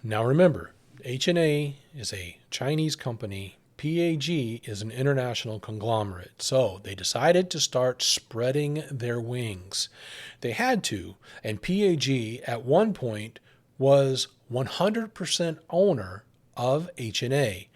Now remember, HNA is a Chinese company. PAG is an international conglomerate. So they decided to start spreading their wings. They had to, and PAG at one point was 100% owner of HNA.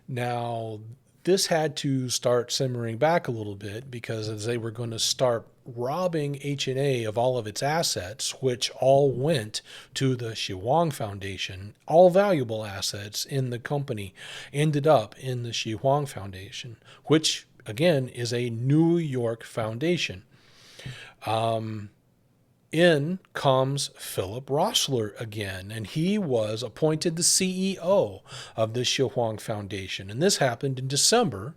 Now, this had to start simmering back a little bit because as they were going to start robbing HNA of all of its assets, which all went to the Wang Foundation, all valuable assets in the company ended up in the Wang Foundation, which again is a New York foundation. In comes Philip Rossler again, and he was appointed the CEO of the Huang Foundation. And this happened in December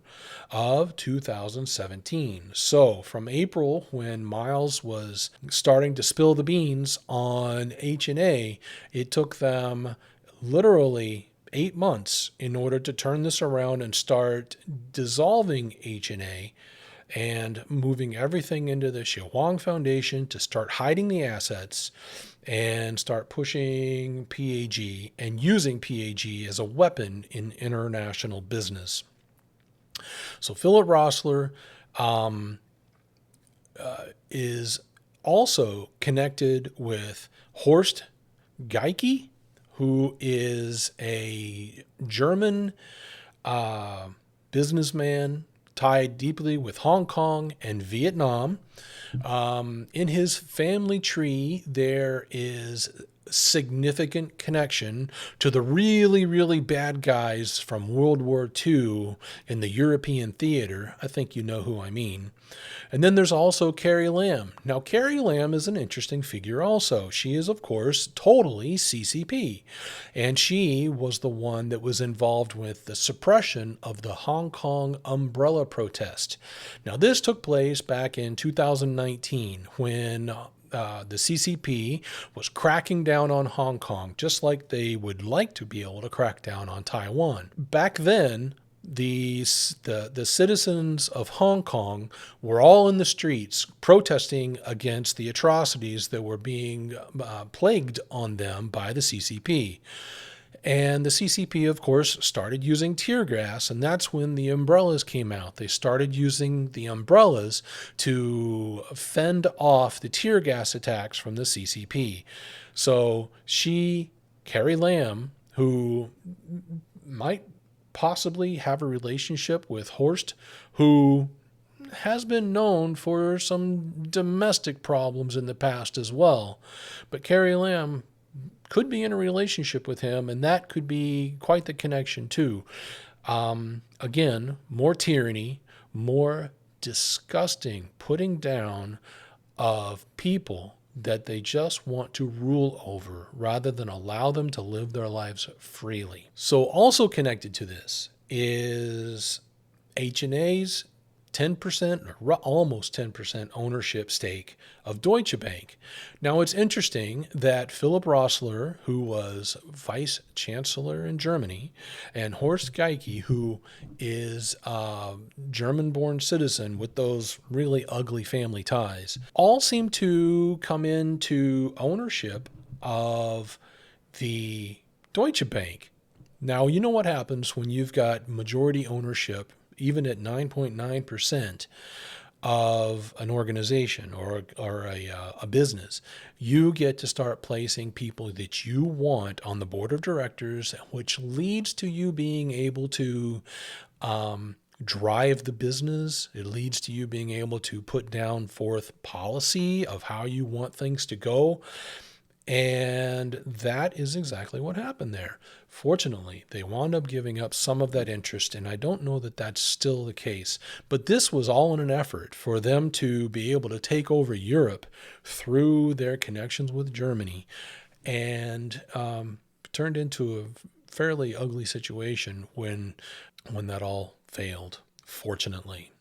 of 2017. So from April, when Miles was starting to spill the beans on HNA, it took them literally 8 months in order to turn this around and start dissolving HNA and moving everything into the Huang Foundation to start hiding the assets and start pushing PAG and using PAG as a weapon in international business. So Philip Rossler is also connected with Horst Geicke, who is a German businessman tied deeply with Hong Kong and Vietnam. In his family tree, there is significant connection to the really, really bad guys from World War II in the European theater. I think you know who I mean. And then there's also Carrie Lam. Now, Carrie Lam is an interesting figure also. She is, of course, totally CCP. And she was the one that was involved with the suppression of the Hong Kong umbrella protest. Now, this took place back in 2019 when the CCP was cracking down on Hong Kong, just like they would like to be able to crack down on Taiwan. Back then, the citizens of Hong Kong were all in the streets protesting against the atrocities that were being plagued on them by the CCP. And the CCP, of course, started using tear gas, and that's when the umbrellas came out. They started using the umbrellas to fend off the tear gas attacks from the CCP. So Carrie Lam, who might possibly have a relationship with Horst, who has been known for some domestic problems in the past as well. But Carrie Lam could be in a relationship with him, and that could be quite the connection too. Again, more tyranny, more disgusting putting down of people that they just want to rule over rather than allow them to live their lives freely. So also connected to this is HNA's 10% or almost 10% ownership stake of Deutsche Bank. Now, it's interesting that Philip Rossler, who was vice chancellor in Germany, and Horst Geicke, who is a German-born citizen with those really ugly family ties, all seem to come into ownership of the Deutsche Bank. Now, you know what happens when you've got majority ownership, even at 9.9% of an organization or a business. You get to start placing people that you want on the board of directors, which leads to you being able to drive the business. It leads to you being able to put down forth policy of how you want things to go. And that is exactly what happened there. Fortunately, they wound up giving up some of that interest, and I don't know that that's still the case. But this was all in an effort for them to be able to take over Europe through their connections with Germany, and turned into a fairly ugly situation when that all failed, fortunately.